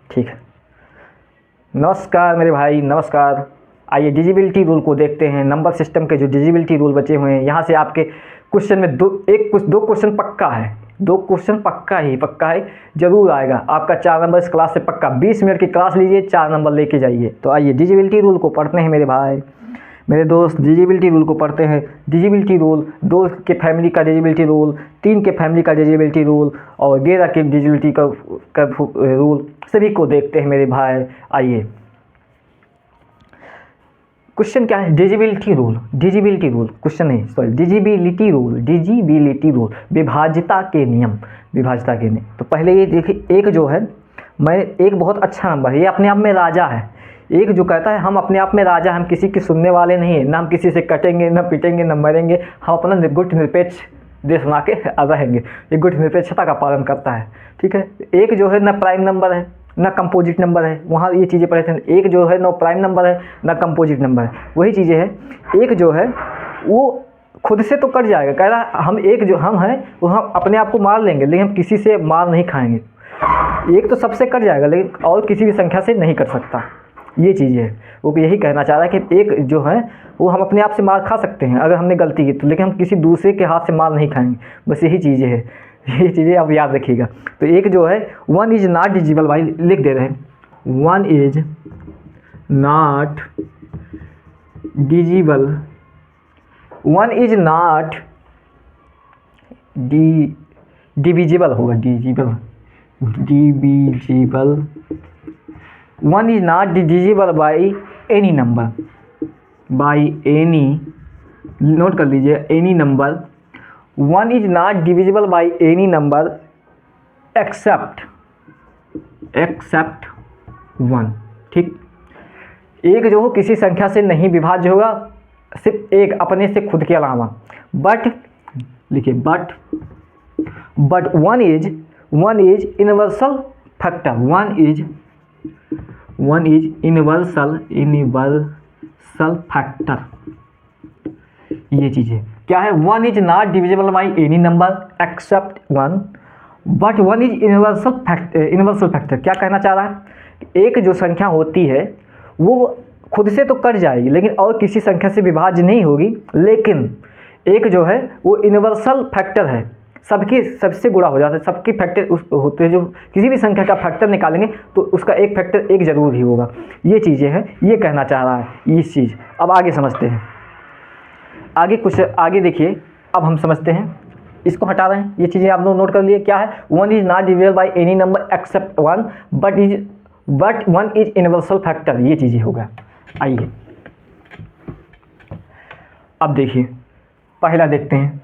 ठीक है। नमस्कार मेरे भाई, नमस्कार। आइए डिजिबिलिटी रूल को देखते हैं। नंबर सिस्टम के जो डिजिबिलिटी रूल बचे हुए हैं, यहाँ से आपके क्वेश्चन में दो क्वेश्चन पक्का है, 2 क्वेश्चन पक्का है, जरूर आएगा आपका 4 नंबर इस क्लास से पक्का। 20 मिनट की क्लास लीजिए, 4 नंबर लेके जाइए। तो आइए डिजिबिलिटी रूल को पढ़ते हैं मेरे भाई, मेरे दोस्त। डिजिबिलिटी रूल को पढ़ते हैं। डिजिबिलिटी रूल 2 के फैमिली का डिजिबिलिटी रूल, 3 के फैमिली का डिजिबिलिटी रूल और 11 के डिजिबिलिटी का रूल, सभी को देखते हैं मेरे भाई। आइए, क्वेश्चन क्या है? डिजिबिलिटी रूल क्वेश्चन नहीं, सॉरी, डिजिबिलिटी रूल, विभाज्यता के नियम। तो पहले ये देखिए, एक जो है, एक बहुत अच्छा नंबर है, ये अपने आप में राजा है। एक जो कहता है हम अपने आप में राजा, हम किसी की सुनने वाले नहीं है, ना हम किसी से कटेंगे, ना पिटेंगे, ना मरेंगे, हम अपना गुट निरपेक्ष देश बना के रहेंगे। ये गुट निरपेक्षता का पालन करता है, ठीक है। एक जो है ना प्राइम नंबर है ना कंपोजिट नंबर है, वहाँ ये चीज़ें पढ़े थे। एक जो है ना प्राइम नंबर है ना कंपोजिट नंबर है, वही चीज़ें हैं। एक जो है वो खुद से तो कट जाएगा, कह रहा हम एक जो हम हैं वो हम अपने आप को मार लेंगे, लेकिन हम किसी से मार नहीं खाएंगे। एक तो सबसे कट जाएगा, लेकिन और किसी भी संख्या से नहीं कट सकता। ये चीज़ें है, वो यही कहना चाह रहा है कि एक जो है वो हम अपने आप से मार खा सकते हैं अगर हमने गलती की तो, लेकिन हम किसी दूसरे के हाथ से मार नहीं खाएंगे। बस यही चीज़ें है, ये चीज़ें आप याद रखिएगा। तो एक जो है 1 इज नॉट डिजिबल, भाई लिख दे रहे हैं, 1 is not divisible, 1 is not divisible होगा, divisible, 1 is not divisible by any number, note कर लीजिए, any number. 1 is not divisible by any number except 1, ठीक। एक जो हो किसी संख्या से नहीं विभाज्य होगा, सिर्फ एक अपने से खुद के अलावा। बट लिखिए, but 1 is universal factor, 1 is universal factor. ये चीज़ें क्या है? 1 is not divisible by any number except 1, but 1 is universal factor. क्या कहना चाह रहा है? एक जो संख्या होती है वो खुद से तो कट जाएगी, लेकिन और किसी संख्या से विभाज्य नहीं होगी, लेकिन एक जो है वो यूनिवर्सल फैक्टर है, सबसे गुणा हो जाता है। सबके फैक्टर उस होते हैं, जो किसी भी संख्या का फैक्टर निकालेंगे तो उसका एक फैक्टर एक जरूर ही होगा। ये चीज़ें हैं, ये कहना चाह रहा है इस चीज़। अब आगे समझते हैं, आगे देखिए। अब हम समझते हैं, इसको हटा रहे हैं, ये चीज़ें आप लोग नोट कर लिए। क्या है? 1 is not divisible by any number except 1, but 1 is universal factor. ये चीज़ें होगा। आइए अब देखिए, पहला देखते हैं।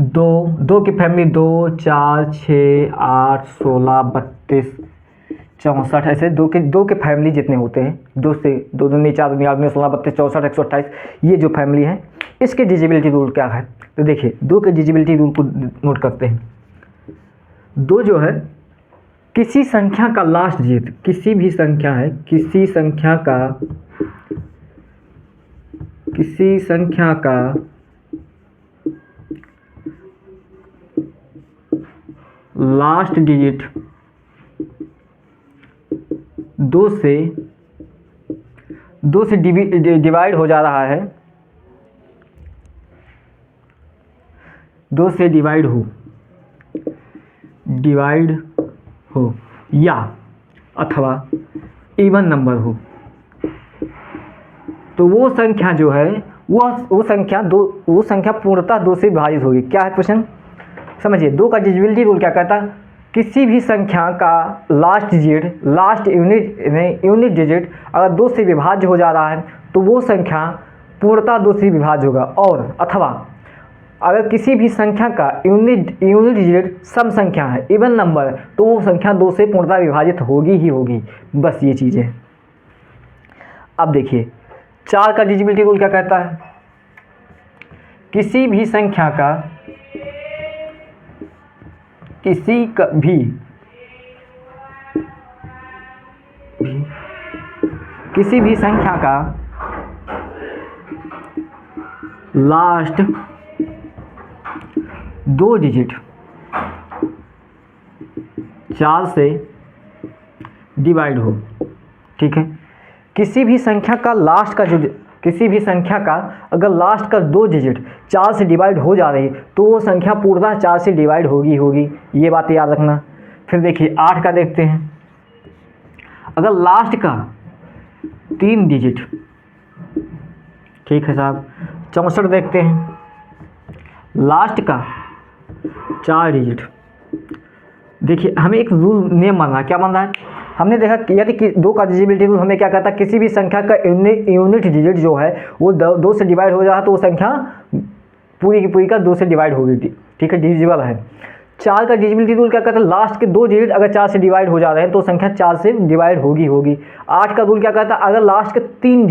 2 की फैमिली 2, 4, 6, 8, 16, 32, 64, ऐसे 2 के फैमिली जितने होते हैं, 2 से 2 दूनी 4 दूनी 8 दूनी 16, 32, 64, 128, ये जो फैमिली है, इसके डिजिबिलिटी रूल क्या है? तो देखिए, 2 के डिजिबिलिटी रूल को नोट करते हैं। 2 जो है किसी संख्या का लास्ट डिजिट, किसी भी संख्या है, किसी संख्या का लास्ट डिजिट 2 से डिवाइड हो जा रहा है, 2 से डिवाइड हो या अथवा इवन नंबर हो, तो वो संख्या जो है वो संख्या पूर्णतः 2 से विभाजित होगी। क्या है क्वेश्चन? समझिए, 2 का डिजिबिलिटी रूल क्या कहता है? किसी भी संख्या का लास्ट यूनिट डिजिट अगर 2 से विभाज्य हो जा रहा है तो वो संख्या पूर्णतः 2 से विभाज्य होगा। और अथवा अगर किसी भी संख्या का यूनिट डिजिट सम संख्या है, इवन नंबर है, तो वो संख्या 2 से पूर्णतः विभाजित होगी ही होगी। बस ये चीज़ें। अब देखिए, 4 का डिजिबिलिटी रूल क्या कहता है? किसी भी संख्या का किसी भी संख्या का लास्ट 2 डिजिट 4 से डिवाइड हो, ठीक है। किसी भी संख्या का लास्ट का जो किसी भी संख्या का अगर लास्ट का 2 डिजिट 4 से डिवाइड हो जा रही है तो वो संख्या पूर्णतः 4 से डिवाइड होगी, ये बात याद रखना। फिर देखिए 8 का देखते हैं। अगर लास्ट का 3 डिजिट, ठीक है साहब। 64 देखते हैं, लास्ट का 4 डिजिट। देखिए हमें एक रूल नियम मानना है, क्या मानना है? हमने देखा कि यदि 2 का डिजिबिलिटी रूल हमें क्या कहता है, किसी भी संख्या का यूनिट डिजिट जो है वो 2 से डिवाइड हो जाए तो वो संख्या पूरी की पूरी का 2 से डिवाइड होगी, ठीक है, डिविजिबल है। 4 का डिजिबिलिटी रूल क्या कहता है, लास्ट के 2 डिजिट अगर 4 से डिवाइड हो जा रहे हैं तो संख्या 4 से डिवाइड होगी। 8 का रूल क्या कहता है, अगर लास्ट के 3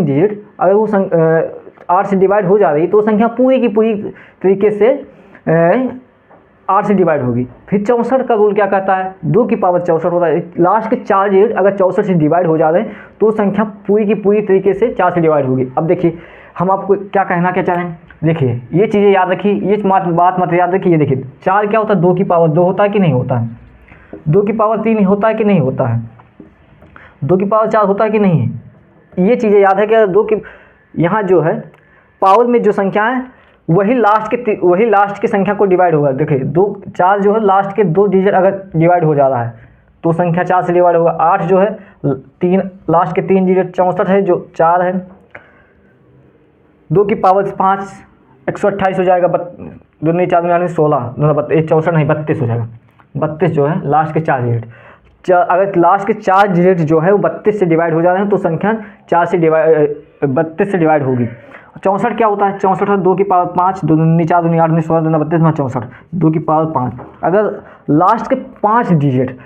डिजिट अगर वो 8 से डिवाइड हो जा रही तो संख्या पूरी की पूरी तरीके से 8 से डिवाइड होगी। फिर 64 का रूल क्या कहता है, 2 की पावर 64 होता है। लास्ट के 4 डिजिट अगर 64 से डिवाइड हो जा रहे हैं तो संख्या पूरी की पूरी तरीके से 4 से डिवाइड होगी। अब देखिए हम आपको क्या कहना क्या चाह रहे हैं, देखिए ये चीज़ें याद रखिए, ये बात मत याद रखिए। ये देखिए 4 क्या होता है, 2 की पावर 2 होता है कि नहीं होता है, 2 की पावर 3 होता है कि नहीं होता है, 2 की पावर 4 होता है कि नहीं है। ये चीज़ें याद है कि 2 की यहाँ जो है पावर में जो संख्या है वही लास्ट की संख्या को डिवाइड होगा। देखिए 4 जो है लास्ट के 2 डिजिट अगर डिवाइड हो जा रहा है तो संख्या 4 से डिवाइड होगा। 8 जो है 3 लास्ट के 3 डिजिट, 64 है जो 4 है, 2 की पावर 5 128 हो जाएगा, 2 नहीं 4 यानी 16, 64 नहीं 32 हो जाएगा। 32 जो है लास्ट के 4 डिजिट, अगर लास्ट के 4 डिजिट जो है वो 32 से डिवाइड हो जा रहे हैं तो संख्या 32 से डिवाइड होगी। 64 क्या होता है, 64 है 2 की पावर 5, 2 दूनी 4 दूनी 8 दूनी 16 दूनी 32 में 64, 2 की पावर 5। अगर लास्ट के 5 डिजिट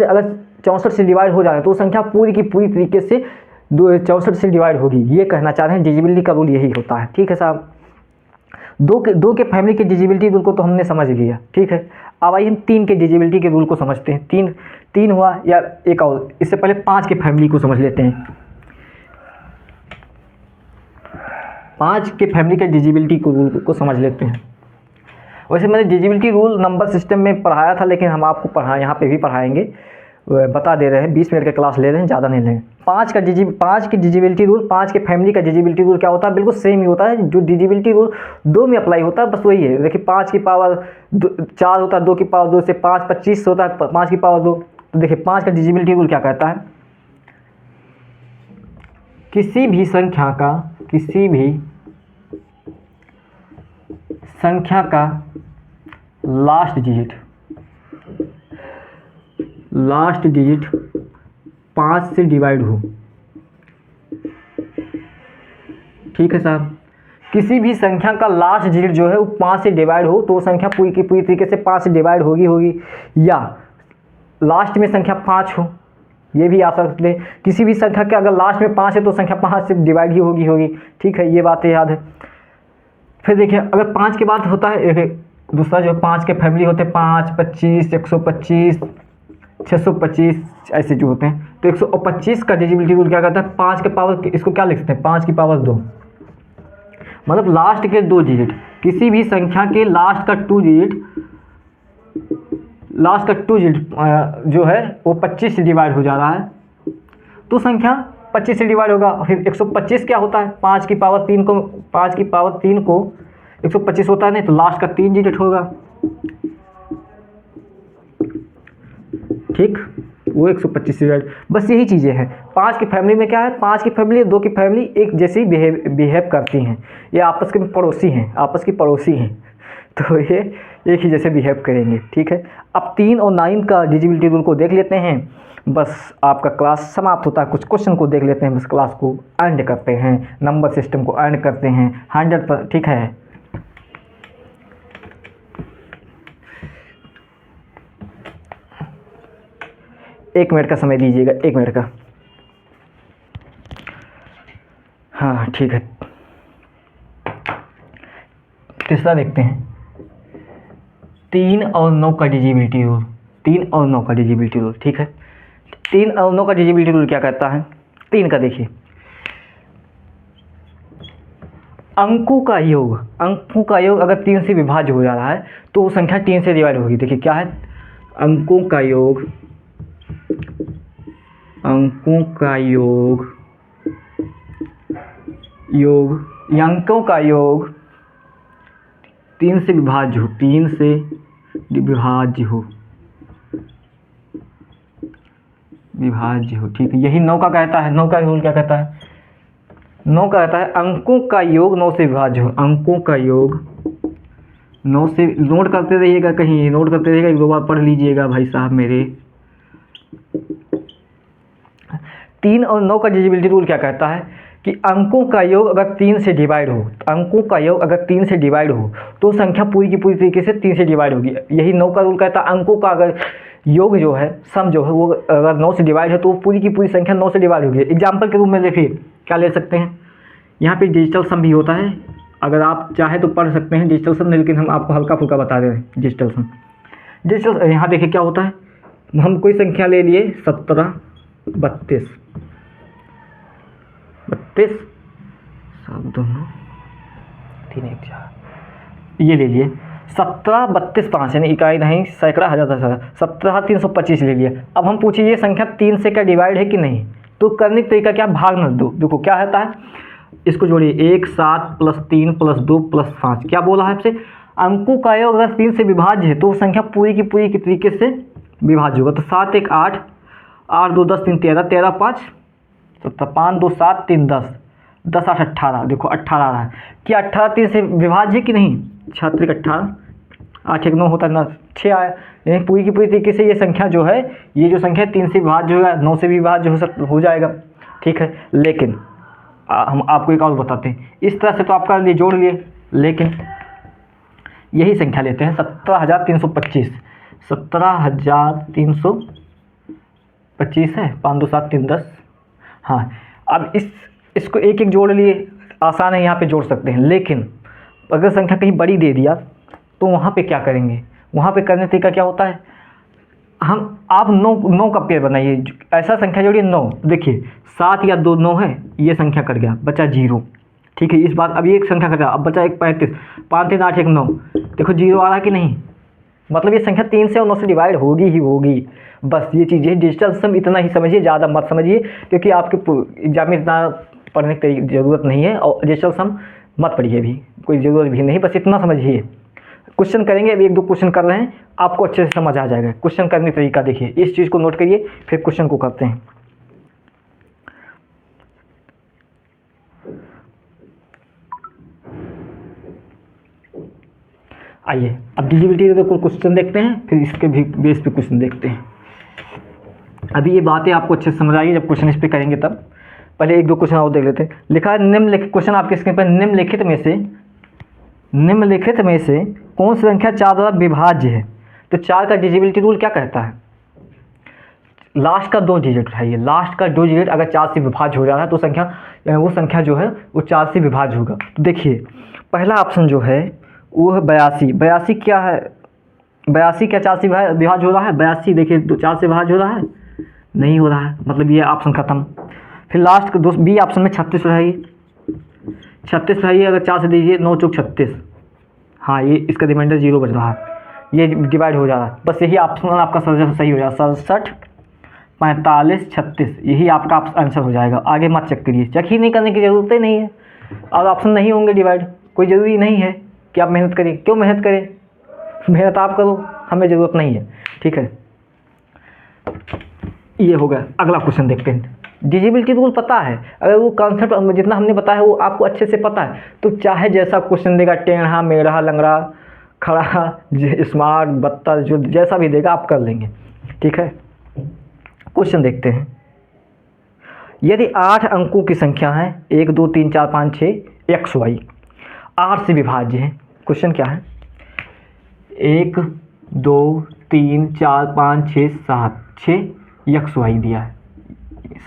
अगर 64 से डिवाइड हो जाए तो संख्या पूरी की पूरी तरीके से 64 से डिवाइड होगी। ये कहना चाह रहे हैं, डिजिबिलिटी का रूल यही होता है, ठीक है साहब। 2 के फैमिली के डिजिबिलिटी रूल को तो हमने समझ लिया, ठीक है। अब आइए हम 3 के डिजिबिलिटी के रूल को समझते हैं। 3 हुआ या एक और, इससे पहले 5 के फैमिली को समझ लेते हैं। 5 के फैमिली के डिजिबिलिटी रूल को समझ लेते हैं। वैसे मैंने डिजिबिलिटी रूल नंबर सिस्टम में पढ़ाया था, लेकिन हम आपको यहाँ पे भी पढ़ाएंगे, बता दे रहे हैं। 20 मिनट का क्लास ले रहे हैं, ज़्यादा नहीं लेंगे। 5 की डिजिबिलिटी रूल, 5 के फैमिली का डिजिबिलिटी रूल क्या होता है, बिल्कुल सेम ही होता है जो डिजिबिलिटी रूल 2 में अप्लाई होता है, बस वही है। देखिए 5 की पावर 4 होता है, 2 की पावर 2 से 5 25 होता है, 5 की पावर 2। तो देखिए 5 का डिजिबिलिटी रूल क्या कहता है, किसी भी संख्या का लास्ट डिजिट 5 से डिवाइड हो, ठीक है साहब। किसी भी संख्या का लास्ट डिजिट जो है वो 5 से डिवाइड हो तो वो संख्या पूरी की पूरी तरीके से 5 से डिवाइड होगी, या लास्ट में संख्या 5 हो, ये भी आ सकते हैं। किसी भी संख्या के अगर लास्ट में 5 है तो संख्या 5 से डिवाइड ही होगी, ठीक है, ये बातें याद है। फिर देखिए अगर 5 के बाद होता है दूसरा जो 5 के फैमिली होते हैं, 5 25 125 625 ऐसे जो होते हैं, तो 125 का डिजिबिलिटी रूल क्या कहता है, 5 के पावर, इसको क्या लिख सकते हैं, 5 की पावर 2, मतलब लास्ट के 2 डिजिट, किसी भी संख्या के लास्ट का 2 डिजिट जो है वो 25 से डिवाइड हो जा रहा है तो संख्या 25 से डिवाइड होगा। फिर 125 क्या होता है, 5 की पावर 3 को 125 होता है, नहीं तो लास्ट का 3 डिजिट होगा, ठीक, वो 125 से डिवाइड। बस यही चीज़ें हैं। 5 की फैमिली में क्या है, 5 की फैमिली 2 की फैमिली एक जैसी बिहेव करती हैं, ये आपस की पड़ोसी हैं, तो ये एक ही जैसे बिहेव करेंगे, ठीक है। अब 3 और 9 का डिजिबिलिटी रूल को देख लेते हैं, बस आपका क्लास समाप्त होता है। कुछ क्वेश्चन को देख लेते हैं, बस क्लास को एंड करते हैं, नंबर सिस्टम को एंड करते हैं 100%, ठीक है। एक मिनट का समय दीजिएगा, 1 मिनट का, हाँ ठीक है। तीसरा देखते हैं, 3 और 9 का डिजिबिलिटी रूल, 3 और 9 का डिजिबिलिटी रूल, ठीक है। 3 और 9 का डिजिबिलिटी रूल क्या कहता है, 3 का देखिए, अंकों का योग अगर 3 से विभाज्य हो जा रहा है तो वो संख्या 3 से डिवाइड होगी। देखिए क्या है, अंकों का योग, अंकों का योग, या अंकों का योग 3 से विभाज्य हो, 3 से विभाज्य हो, विभाज्य हो, ठीक है। यही 9 का कहता है, 9 का रूल क्या कहता है, 9 का कहता है अंकों का योग 9 से विभाज्य हो, अंकों का योग 9 से, नोट करते रहिएगा, कहीं नोट करते रहिएगा, एक दो बार पढ़ लीजिएगा भाई साहब मेरे। 3 और 9 का डिविजिबिलिटी रूल क्या कहता है कि अंकों का योग अगर 3 से डिवाइड हो, अंकों का योग अगर 3 से डिवाइड हो तो संख्या पूरी की पूरी तरीके से 3 से डिवाइड होगी। यही 9 का रूल कहता है अंकों का अगर योग जो है, सम जो है, वो अगर 9 से डिवाइड है तो पूरी की पूरी संख्या 9 से डिवाइड होगी। एग्जाम्पल के रूप में देखिए क्या ले सकते हैं, यहाँ पे डिजिटल सम भी होता है, अगर आप चाहे तो पढ़ सकते हैं डिजिटल सम, लेकिन हम आपको हल्का फुल्का बता रहे हैं डिजिटल सम। डिजिटल यहाँ देखिए क्या होता है, हम कोई संख्या ले लिए 17 32 32 7 दोनों 3 1 4, ये ले लिए 17 32 5, यानी इकाई नहीं सैकड़ा हज़ार 10,000, 17 325 ले लिए। अब हम पूछिए ये संख्या 3 से क्या डिवाइड है कि नहीं, तो करने का तरीका क्या, भाग न दो। देखो क्या होता है, इसको जोड़िए 1 7 + 3 + 2 + 5, क्या बोला है आपसे, अंकों का योग अगर 3 से विभाज्य है तो संख्या पूरी की तरीके से विभाज्य होगा। तो 7 1 8, 8 2 10 3 13, 13 5 17, 5 2 7 3 10, 10 8 18, देखो 18 आ रहा है, क्या 18 3 से विभाज्य है कि नहीं, 6 3 18, 8 1 9 होता है ना, 6 आया, यानी पूरी की पूरी तरीके से ये संख्या जो है, ये जो संख्या 3 से विभाज्य होगा, 9 से भी विभाज्य हो जाएगा, ठीक है। लेकिन हम आपको एक और बताते हैं, इस तरह से तो आपका लिए जोड़ लिए, लेकिन यही संख्या लेते हैं 17,325, 17,325 है, 5 2 7 3 10, हाँ। अब इसको एक एक जोड़ लिए, आसान है, यहाँ पे जोड़ सकते हैं, लेकिन अगर संख्या कहीं बड़ी दे दिया तो वहाँ पे क्या करेंगे, वहाँ पे करने तरीका क्या होता है, आप 9 का पेयर बनाइए, ऐसा संख्या जोड़िए 9, देखिए 7 या 2 9 है, ये संख्या कट गया, बचा 0, ठीक है। इस बात अब ये एक संख्या कट गया, अब बचा 1 35, 5 3 8 1 9, देखो 0 आ रहा कि नहीं, मतलब ये संख्या 3 से और 9 से डिवाइड होगी ही होगी। बस ये चीज़ें डिजिटल सम इतना ही समझिए, ज़्यादा मत समझिए, क्योंकि आपके एग्जाम में इतना पढ़ने की ज़रूरत नहीं है, और डिजिटल सम मत पढ़िए भी, कोई ज़रूरत भी नहीं, बस इतना समझिए। क्वेश्चन करेंगे, अभी 1 2 क्वेश्चन कर रहे हैं, आपको अच्छे से समझ आ जाएगा। क्वेश्चन करने का तरीका देखिए, इस चीज़ को नोट करिए, फिर क्वेश्चन को करते हैं। आइए अब डिजिबिलिटी का क्वेश्चन देखते हैं, फिर इसके भी बेस पे क्वेश्चन देखते हैं। अभी ये बातें आपको अच्छे से समझ आएगी जब क्वेश्चन इस पे करेंगे तब। पहले 1 2 क्वेश्चन और देख लेते हैं। लिखा है निम्नलिखित, क्वेश्चन आपके स्क्रीन पर, निम्नलिखित में से कौन सी संख्या 4 द्वारा विभाज्य है। तो 4 का डिजिबिलिटी रूल क्या कहता है, लास्ट का 2 डिजिट उठाइए, लास्ट का 2 डिजिट अगर 4 से विभाज्य हो जाता है तो वो संख्या जो है वो 4 से विभाज्य होगा। तो देखिए पहला ऑप्शन जो है वो है 82। 82 क्या है, 82 क्या 4 से विभाज्य हो रहा है, 82 देखिए 4 से विभाज्य हो रहा है, नहीं हो रहा है, मतलब ये ऑप्शन खत्म। फिर लास्ट का बी ऑप्शन में 36 उठाइए, 36 उठाइए, अगर 4 से दीजिए 9 चौक 36, हाँ ये इसका रिमाइंडर 0 बच रहा है, ये डिवाइड हो जा रहा है, बस यही ऑप्शन आपका सही हो जाएगा, 67 45 36, यही आपका आंसर हो जाएगा। आगे मत चेक करिए, चेक ही नहीं करने की ज़रूरत ही नहीं है, और ऑप्शन नहीं होंगे डिवाइड, कोई ज़रूरी नहीं है कि आप मेहनत करें, क्यों मेहनत करें, मेहनत आप करो, हमें ज़रूरत नहीं है, ठीक है। ये हो गया। अगला क्वेश्चन देखते हैं। डिजिबिलिटी रूल पता है, अगर वो कॉन्सेप्ट जितना हमने बताया वो आपको अच्छे से पता है तो चाहे जैसा क्वेश्चन देगा, टेढ़ा मेढ़ा लंगड़ा खड़ा स्मार्ट बत्ता, जो जैसा भी देगा आप कर लेंगे, ठीक है। क्वेश्चन देखते हैं। यदि 8 अंकों की संख्या है 1 2 3 4 5 6 XY 8 से विभाज्य है, क्वेश्चन क्या है, 1 2 3 4 5 6 7 6 XY दिया है,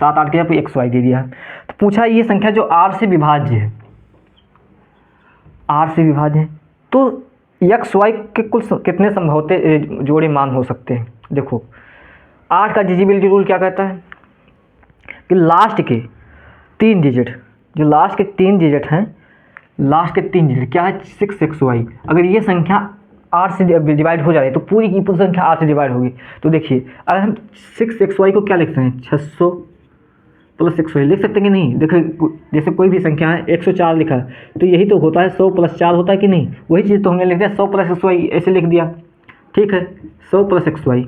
7 8 के पे XY दे दिया है। तो पूछा ये संख्या जो 8 से विभाज्य है, 8 से विभाज्य है, तो XY के कुल कितने संभवते जोड़े मान हो सकते हैं। देखो 8 का डिजिबिलिटी रूल क्या कहता है कि लास्ट के 3 डिजिट, जो लास्ट के 3 डिजिट हैं, लास्ट के 3 डिजिट क्या है 6XY, अगर ये संख्या 8 से डिवाइड हो जा रही है तो पूरी की पूरी संख्या 8 से डिवाइड होगी। तो देखिए अगर हम 6xy को क्या लिखते हैं, 600 प्लस 100 लिख सकते हैं कि नहीं। देखो जैसे कोई भी संख्या है 104 लिखा है तो यही तो होता है 100 प्लस 4 होता है कि नहीं, वही चीज़ तो हमने लिख दिया 100 प्लस XY ऐसे लिख दिया। ठीक है 100 plus XY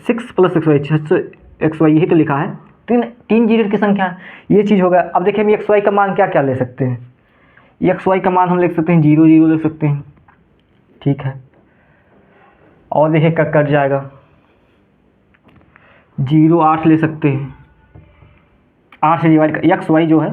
6 plus XY 600 XY यही तो लिखा है, तीन डिजिट की संख्या है, ये चीज़ होगा। अब देखिए हम XY का मान क्या क्या ले सकते हैं, XY का मान हम लिख सकते हैं 0 0 लिख सकते हैं। ठीक है और देखिए कट जाएगा 0 8 ले सकते हैं, 8 से डिवाइड कर XY जो है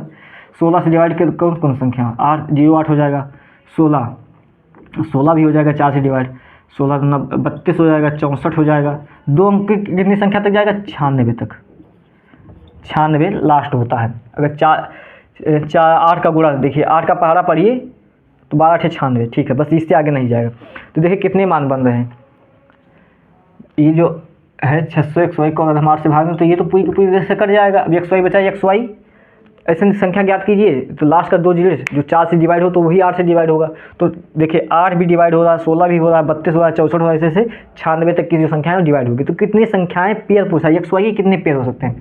16 से डिवाइड कर कौन कौन संख्या 8 0 8 हो जाएगा 16 भी हो जाएगा 4 से डिवाइड 16 32 हो जाएगा 64 हो जाएगा। 2 अंक की कितनी संख्या तक जाएगा 96 तक, 96 लास्ट होता है। अगर 8 का गुणा देखिए 8 का पहाड़ा पढ़िए तो 12 8 96। ठीक है बस इससे आगे नहीं जाएगा। तो देखिए कितने मान बन रहे हैं, ये जो है 600 XY को अगर हम 8 से भाग दें तो ये तो पूरी की पूरी तरह से कट जाएगा। अब XY बचा XY ऐसे संख्या ज्ञात कीजिए तो लास्ट का 2 डिजिट जो 4 से डिवाइड हो तो वही 8 से डिवाइड होगा। तो देखिए 8 भी डिवाइड हो रहा है, 16 भी हो रहा है, 32 हो रहा है, 64 हो रहा है, ऐसे 96 तक की जो संख्याएं वो डिवाइड होगी। तो कितनी संख्याएं पेयर पूछा है XY के कितने पेयर हो सकते हैं।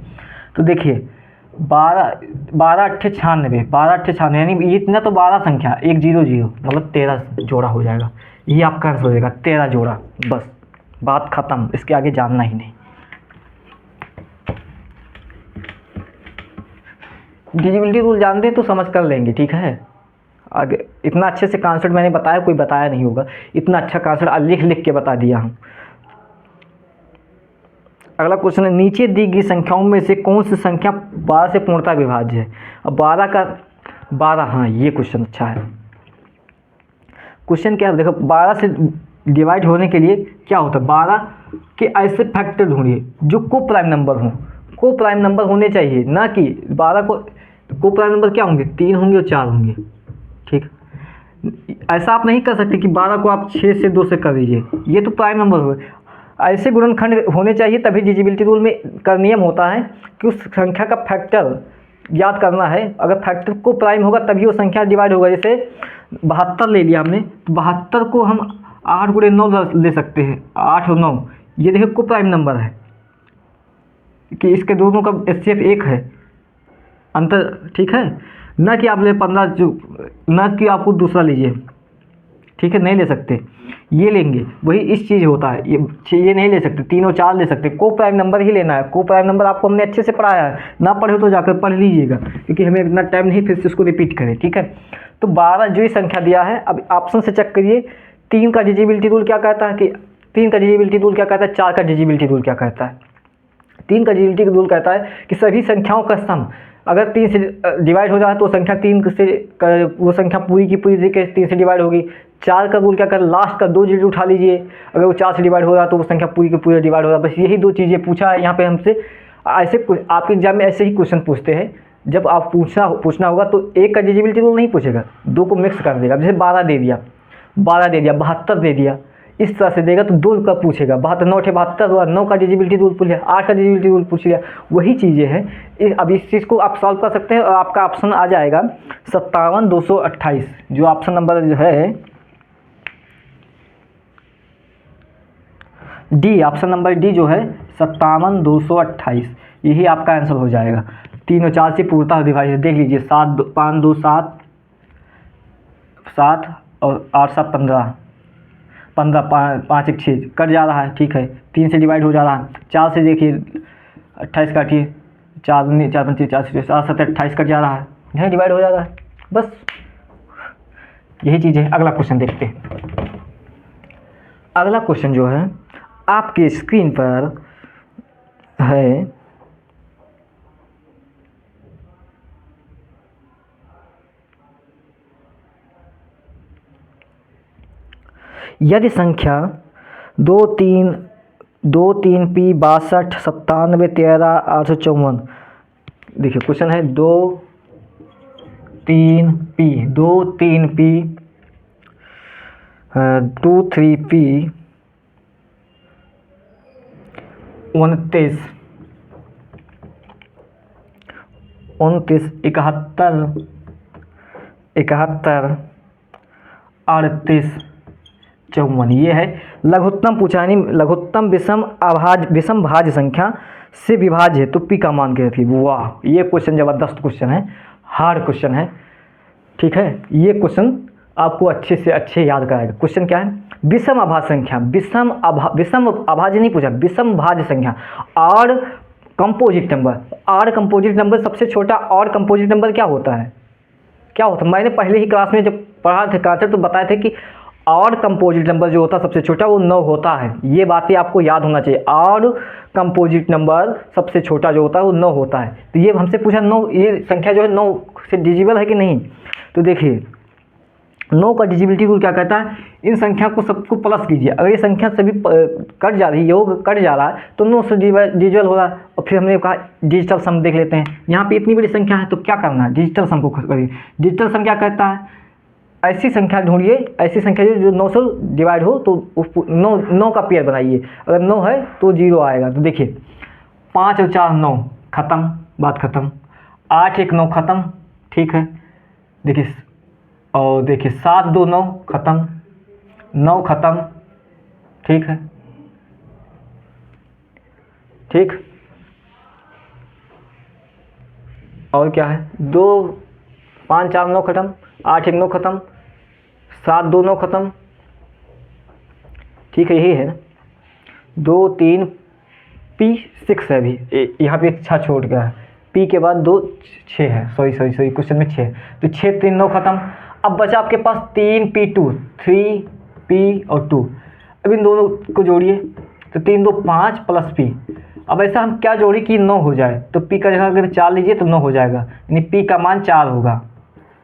तो देखिए 12 8 96 12 8 96 यानी इतना तो 12 संख्या 1 0 0 मतलब 13 जोड़ा हो जाएगा। ये आपका आंसर हो जाएगा 13 जोड़ा, बस बात खत्म, इसके आगे जानना ही नहीं। डिविजिबिलिटी रूल जानते हैं तो समझ कर लेंगे। ठीक है आगे इतना अच्छे से कॉन्सेप्ट मैंने बताया, कोई बताया नहीं होगा, इतना अच्छा कॉन्सेप्ट लिख लिख के बता दिया हूँ। अगला क्वेश्चन है नीचे दी गई संख्याओं में से कौन सी संख्या 12 से पूर्णतः विभाज्य है। अब 12 हाँ ये क्वेश्चन अच्छा है। क्वेश्चन क्या है देखो 12 से डिवाइड होने के लिए क्या होता है, 12 के ऐसे फैक्टर ढूंढिए जो को प्राइम नंबर हों, को प्राइम नंबर होने चाहिए, ना कि 12 को प्राइम नंबर क्या होंगे 3 होंगे और 4 होंगे। ठीक ऐसा आप नहीं कर सकते कि 12 को आप 6 से 2 से कर दीजिए, ये तो प्राइम नंबर हो। ऐसे गुणनखंड होने चाहिए तभी डिविजिबिलिटी रूल में का नियम होता है कि उस संख्या का फैक्टर याद करना है। अगर फैक्टर को प्राइम होगा तभी वो संख्या डिवाइड होगा। जैसे 72 ले लिया हमने तो 72 को हम 8 × 9 ले सकते हैं, 8 और 9 ये देखिए को प्राइम नंबर है कि इसके दोनों का HCF 1 है अंतर। ठीक है ना कि आप ले 15 जो ना कि आपको दूसरा लीजिए। ठीक है नहीं ले सकते, ये लेंगे वही इस चीज़ होता है। ये नहीं ले सकते, 3 और 4 ले सकते, को प्राइम नंबर ही लेना है। को प्राइम नंबर आपको हमने अच्छे से पढ़ाया है, ना पढ़े हो तो जाकर पढ़ लीजिएगा क्योंकि हमें इतना टाइम नहीं फिर से उसको रिपीट करें। ठीक है तो 12 जो ही संख्या दिया है, अब ऑप्शन से चेक करिए 3 का डिविजिबिलिटी रूल क्या कहता है कि 3 का डिविजिबिलिटी रूल क्या कहता है, 4 का डिविजिबिलिटी रूल क्या कहता है। 3 का डिविजिबिलिटी रूल कहता है कि सभी संख्याओं का सम अगर 3 से डिवाइड हो जाए तो संख्या 3 से वो संख्या पूरी की पूरी तरीके से 3 से डिवाइड होगी। 4 का रूल क्या कर लास्ट का 2 डिजिट उठा लीजिए, अगर वो 4 से डिवाइड हो रहा है तो वो संख्या पूरी की पूरी डिवाइड हो रहा है। बस यही 2 चीज़ें पूछा है यहाँ पे हमसे। ऐसे आपके एग्जाम में ऐसे ही क्वेश्चन पूछते हैं, जब आप पूछना होगा तो 1 का डिविजिबिलिटी रूल नहीं पूछेगा, 2 को मिक्स कर देगा। जैसे 12 दे दिया 72 दे दिया, इस तरह से देगा तो 2 का पूछेगा 72 9 72 हुआ, 9 का डिविजिबिलिटी रूल पूछ लिया, 8 का डिविजिबिलिटी रूल पूछ लिया, वही चीज़ें हैं। अब इस चीज़ को आप सॉल्व कर सकते हैं और आपका ऑप्शन आ जाएगा 57 228 जो ऑप्शन नंबर जो है डी, ऑप्शन नंबर डी जो है 57 228 यही आपका आंसर हो जाएगा। 3 और 4 से पूर्णतः विभाजित देख लीजिए 7 5 2 7 7 और 8 7 15 5 1 6 कट जा रहा है। ठीक है 3 से डिवाइड हो जा रहा है, 4 से देखिए 28 काटिए, 4 19 4 25 4 7 28 कट जा रहा है, यही डिवाइड हो जा रहा है। बस यही चीज़ है। अगला क्वेश्चन देखते हैं। अगला क्वेश्चन जो है आपके स्क्रीन पर है, यदि संख्या 2 3 P 62 97 13 854, देखिए क्वेश्चन है 2 3 P 2 3 P 2 3 P 29 71 71 38 54। ये है लघुत्तम पूछा, यानी लघुत्तम विषम भाज्य संख्या से विभाज्य है तो पी का मान क्या रखिए। वाह, ये क्वेश्चन ज़बरदस्त क्वेश्चन है, हार्ड क्वेश्चन है। ठीक है, ये क्वेश्चन आपको अच्छे से अच्छे याद कराएगा। क्वेश्चन क्या है, विषम अभाज्य संख्या, विषम अभाज्य नहीं पूछा, विषम भाज्य संख्या और कंपोजिट नंबर। और कंपोजिट नंबर सबसे छोटा और कंपोजिट नंबर क्या होता है, क्या होता है? मैंने पहले ही क्लास में जब पढ़ा थे कांसेप्ट तो बताए थे कि और कंपोजिट नंबर जो होता है सबसे छोटा वो 9 होता है। ये बातें आपको याद होना चाहिए। और कंपोजिट नंबर सबसे छोटा जो होता है वो 9 होता है। तो ये हमसे पूछा 9, ये संख्या जो है 9 से डिजिबल है कि नहीं। तो देखिए 9 का डिजिबिलिटी रूल क्या कहता है, इन संख्या को सबको प्लस कीजिए। अगर ये संख्या सभी कट जा रही है, योग कट जा रहा है तो 9 से डिजिबल हो रहा है। और फिर हमने कहा डिजिटल सम देख लेते हैं। यहाँ पे इतनी बड़ी संख्या है तो क्या करना है, डिजिटल सम को करिए। डिजिटल सम क्या कहता है, ऐसी संख्या ढूंढिए, ऐसी संख्या जो 9 से डिवाइड हो तो 9 का पेयर बनाइए। अगर 9 है तो 0 आएगा। तो देखिए 5 और 4 9, खत्म, बात खत्म। 8 1 9 खत्म, ठीक है। देखिए और देखिए 7 2 9 खत्म, 9 खत्म, ठीक है, ठीक। और क्या है, 2 5 4 9 खत्म, 8 1 9 खत्म, 7 2 9 खत्म, ठीक है, यही है ना। 2 3 पी 6 है अभी, यहाँ पे एक 6 छोड़ गया है। पी के बाद 2 6 है, सॉरी क्वेश्चन में 6, तो 6 3 9 खत्म। अब बचा आपके पास 3 P2, 3 P और 2। अब इन दोनों को जोड़िए तो 3 2 5 प्लस P। अब ऐसा हम क्या जोड़ी कि 9 हो जाए, तो P का जगह अगर 4 लीजिए तो 9 हो जाएगा, यानी P का मान 4 होगा।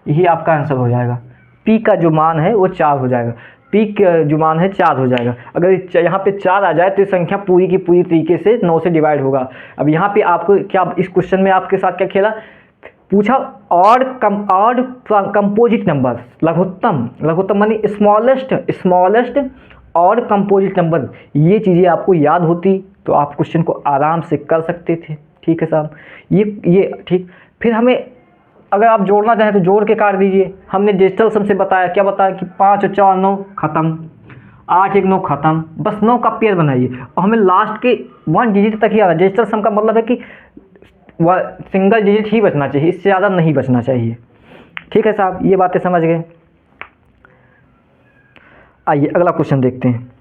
यही आपका आंसर हो जाएगा। P का जो मान है वो 4 हो जाएगा। P का जो मान है 4 हो जाएगा। अगर यहाँ पे 4 आ जाए तो ये संख्या पूरी की पूरी तरीके से 9 से डिवाइड होगा। अब यहाँ पे आपको क्या, इस क्वेश्चन में आपके साथ क्या खेला, पूछा और कंपोजिट नंबर, लघुत्तम मानी स्मॉलेस्ट और कंपोजिट नंबर। ये चीज़ें आपको याद होती तो आप क्वेश्चन को आराम से कर सकते थे। ठीक है साहब, ये ठीक। फिर हमें अगर आप जोड़ना चाहें तो जोड़ के काट दीजिए। हमने डिजिटल सम से बताया, क्या बताया कि 5 और 4 9 खत्म, 8 1 9 खत्म, बस 9 का पेयर बनाइए। और हमें लास्ट के 1 डिजिट तक ही आ रहा है। डिजिटल सम का मतलब है कि वह सिंगल डिजिट ही बचना चाहिए, इससे ज़्यादा नहीं बचना चाहिए। ठीक है साहब, ये बातें समझ गए। आइए अगला क्वेश्चन देखते हैं।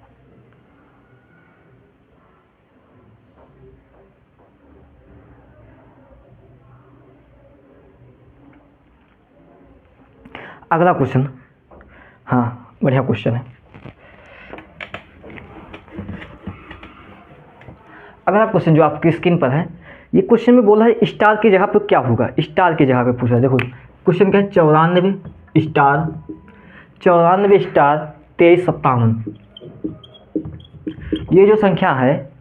अगला क्वेश्चन, हाँ बढ़िया क्वेश्चन है। अगला क्वेश्चन जो आपकी स्क्रीन पर है, ये क्वेश्चन में बोला है स्टार की जगह पे क्या होगा। स्टार की जगह पे पूछा है। देखो क्वेश्चन क्या है, 94 स्टार 23 57। ये जो संख्या है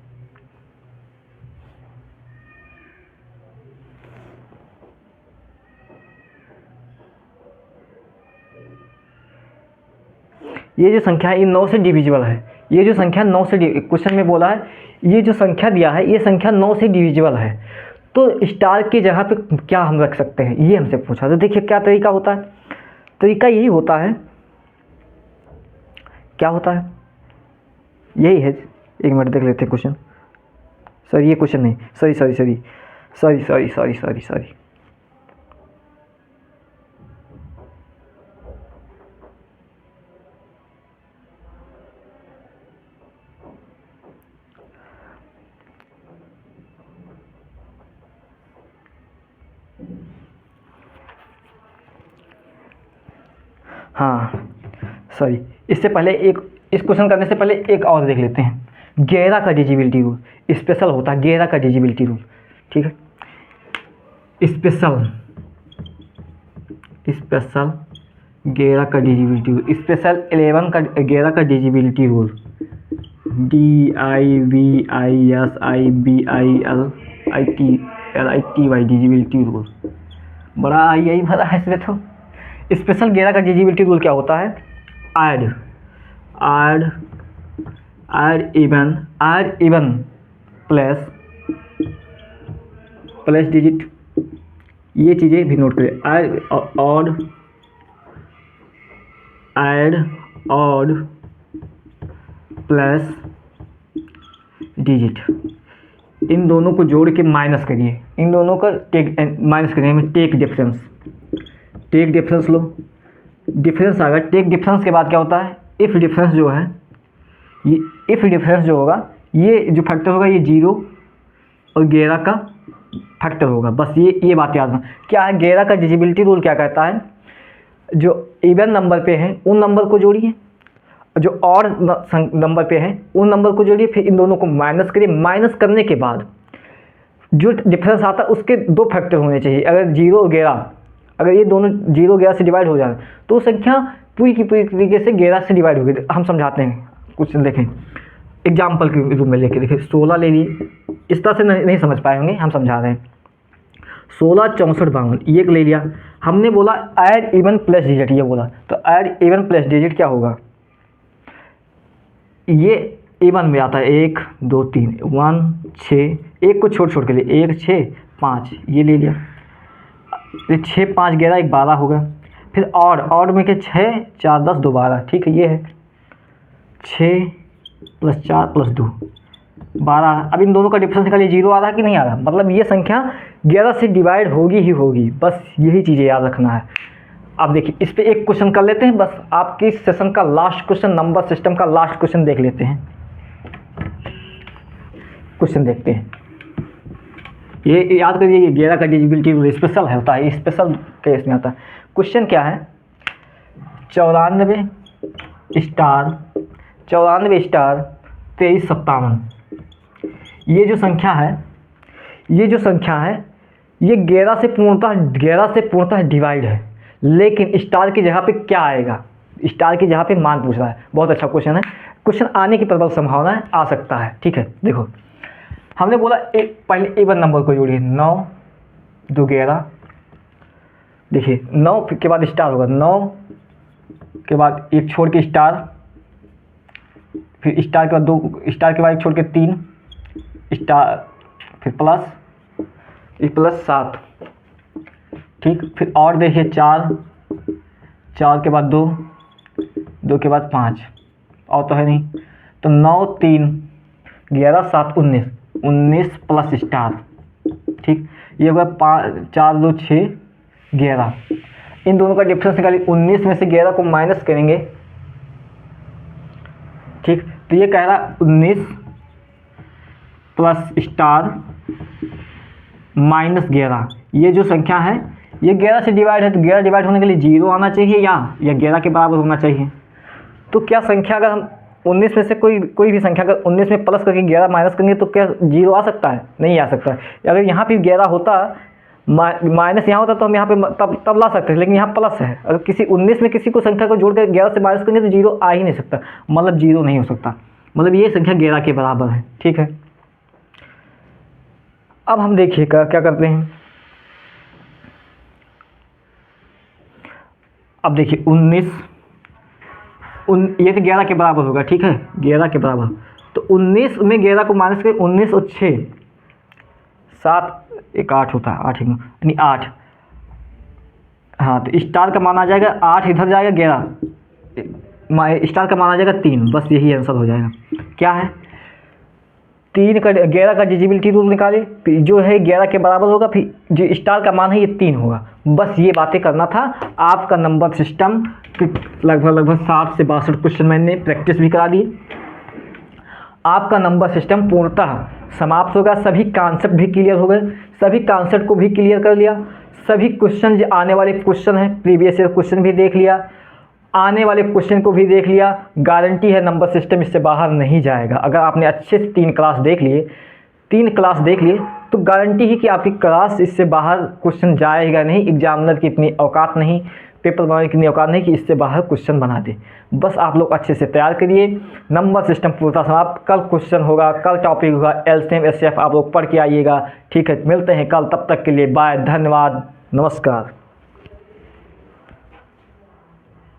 ये जो संख्या है ये 9 से डिविजिबल है। ये जो संख्या 9 से क्वेश्चन में बोला है, ये जो संख्या दिया है ये संख्या 9 से डिविजिबल है। तो स्टार की जगह पे क्या हम रख सकते हैं, ये हमसे पूछा। तो देखिए क्या तरीका होता है, तरीका यही होता है, क्या होता है, यही है। एक मिनट देख लेते हैं क्वेश्चन। सर ये क्वेश्चन नहीं, सॉरी। हाँ सॉरी, इससे पहले इस क्वेश्चन करने से पहले एक और देख लेते हैं। 11 का डिजिबिलिटी रूल स्पेशल होता है। 11 का डिजिबिलिटी रूल, ठीक है, स्पेशल 11 का डिजिबिलिटी रूल, स्पेशल 11 का 11 का डिजिबिलिटी रूल, DIVISIBILITY डिजिबिलिटी रूल, बड़ा यही भरा है इसमें। तो स्पेशल 11 का डिजिबिलिटी रूल क्या होता है, ऐड इवन प्लस डिजिट, ये चीज़ें भी नोट करें। ऐड ऑड प्लस डिजिट, इन दोनों को जोड़ के माइनस करिए, इन दोनों का टेक माइनस करिए, हमें टेक डिफरेंस, टेक डिफरेंस लो, डिफरेंस आ गया। टेक डिफरेंस के बाद क्या होता है, इफ़ डिफरेंस जो है, ये इफ़ डिफरेंस जो होगा, ये जो फैक्टर होगा ये 0 और 11 का फैक्टर होगा। बस ये बात याद रखना। क्या है 11 का डिविजिबिलिटी रूल क्या कहता है, जो इवन नंबर पे हैं उन नंबर को जोड़िए, जो और नंबर पे हैं उन नंबर को जोड़िए, फिर इन दोनों को माइनस करिए। माइनस करने के बाद जो डिफरेंस आता है उसके 2 फैक्टर होने चाहिए। अगर 0 और 11, अगर ये दोनों 0 11 से डिवाइड हो जाए तो संख्या पूरी की पूरी तरीके से 11 से डिवाइड होगी। हम समझाते हैं, कुछ देखें एग्जाम्पल के रूप में लेके देखिए। 16 ले लिए, इस तरह से नहीं समझ पाए होंगे, हम समझा रहे हैं। 16 64 52 ये ले लिया। हमने बोला ऐड इवन प्लस डिजिट, ये बोला तो ऐड इवन प्लस डिजिट क्या होगा, ये इवन में आता है 1 2 3 1 6, एक को छोड़ के लिए 1 6 5 ये ले लिया। ये 6 5 11 1 12 होगा। फिर और में के 6 4 10 2 12, ठीक है, ये है 6 + 4 + 2 12। अब इन दोनों का डिफरेंस निकालिए, 0 आ रहा है कि नहीं आ रहा, मतलब ये संख्या 11 से डिवाइड होगी ही होगी। बस यही चीज़ें याद रखना है। अब देखिए इस पे एक क्वेश्चन कर लेते हैं, बस आपके सेशन का लास्ट क्वेश्चन, नंबर सिस्टम का लास्ट क्वेश्चन देख लेते हैं। क्वेश्चन देखते हैं, ये याद करिए, ये 11 का डिविजिबिलिटी रूल स्पेशल है, होता है, स्पेशल केस में आता है। क्वेश्चन क्या है, 94 स्टार 2357, ये जो संख्या है, ये 11 से पूर्णतः डिवाइड है, लेकिन स्टार की जगह पे क्या आएगा, स्टार की जगह पे मान पूछ रहा है। बहुत अच्छा क्वेश्चन है, क्वेश्चन आने की प्रबल संभावना है, आ सकता है, ठीक है। देखो हमने बोला पहले इवन नंबर को जोड़िए, 9 2 11, देखिए 9 के बाद स्टार होगा, 9 के बाद एक छोड़ के स्टार, फिर स्टार के बाद 2 स्टार के बाद एक छोड़ के 3 स्टार, फिर प्लस 7, ठीक। फिर और देखिए 4 के बाद 2 के बाद 5, और तो है नहीं, तो 9 3 11 7 19 प्लस स्टार, ठीक। ये होगा 4 2 6 11। इन दोनों का डिफरेंस निकालिए, 19 में से 11 को माइनस करेंगे, ठीक। तो ये कह रहा 19 प्लस स्टार माइनस 11, ये जो संख्या है ये 11 से डिवाइड है, तो 11 डिवाइड होने के लिए 0 आना चाहिए या 11 के बराबर होना चाहिए। तो क्या संख्या अगर हम 19 में से कोई भी संख्या अगर 19 में प्लस करके 11 माइनस करेंगे तो क्या 0 आ सकता है? नहीं आ सकता है। अगर यहाँ पे 11 होता, माइनस यहाँ होता तो हम यहाँ पे तब ला सकते हैं, लेकिन यहाँ प्लस है। अगर किसी 19 में किसी को संख्या को जोड़ कर 11 से माइनस करेंगे तो 0 आ ही नहीं सकता, मतलब 0 नहीं हो सकता, मतलब ये संख्या 11 के बराबर है, ठीक है। अब हम देखिए क्या करते हैं। अब देखिए 19 ये तो 11 के बराबर होगा, ठीक है, 11 के बराबर। तो 19 में 11 को माइनस करें, 19 और 6 7 एक 8 होता है, 8 यानी 8। हाँ, तो स्टार का मान आ जाएगा 8, इधर जाएगा 11, स्टार का मान आ जाएगा 3। बस यही आंसर हो जाएगा। क्या है 3 का 11 का डिविजिबिलिटी रूल निकाले, जो है 11 के बराबर होगा, फिर जो स्टार का मान है ये 3 होगा। बस ये बातें करना था। आपका नंबर सिस्टम लगभग 60 से 62 क्वेश्चन मैंने प्रैक्टिस भी करा दिए। आपका नंबर सिस्टम पूर्णतः समाप्त होगा। सभी कॉन्सेप्ट भी क्लियर हो गए, सभी कॉन्सेप्ट को भी क्लियर कर लिया, सभी क्वेश्चन जो आने वाले क्वेश्चन हैं प्रीवियस ईयर क्वेश्चन भी देख लिया, आने वाले क्वेश्चन को भी देख लिया। गारंटी है नंबर सिस्टम इससे बाहर नहीं जाएगा। अगर आपने अच्छे से 3 क्लास देख लिए तो गारंटी है कि आपकी क्लास इससे बाहर क्वेश्चन जाएगा नहीं। एग्जामिनर की इतनी औकात नहीं, पेपर बनाने की इतनी औकात नहीं कि इससे बाहर क्वेश्चन बना दे। बस आप लोग अच्छे से तैयार करिए। नंबर सिस्टम पूरा समाप्त। कल क्वेश्चन होगा, कल टॉपिक होगा एलसीएम एचसीएफ, आप लोग पढ़ के आइएगा, ठीक है। मिलते हैं कल, तब तक के लिए बाय, धन्यवाद, नमस्कार।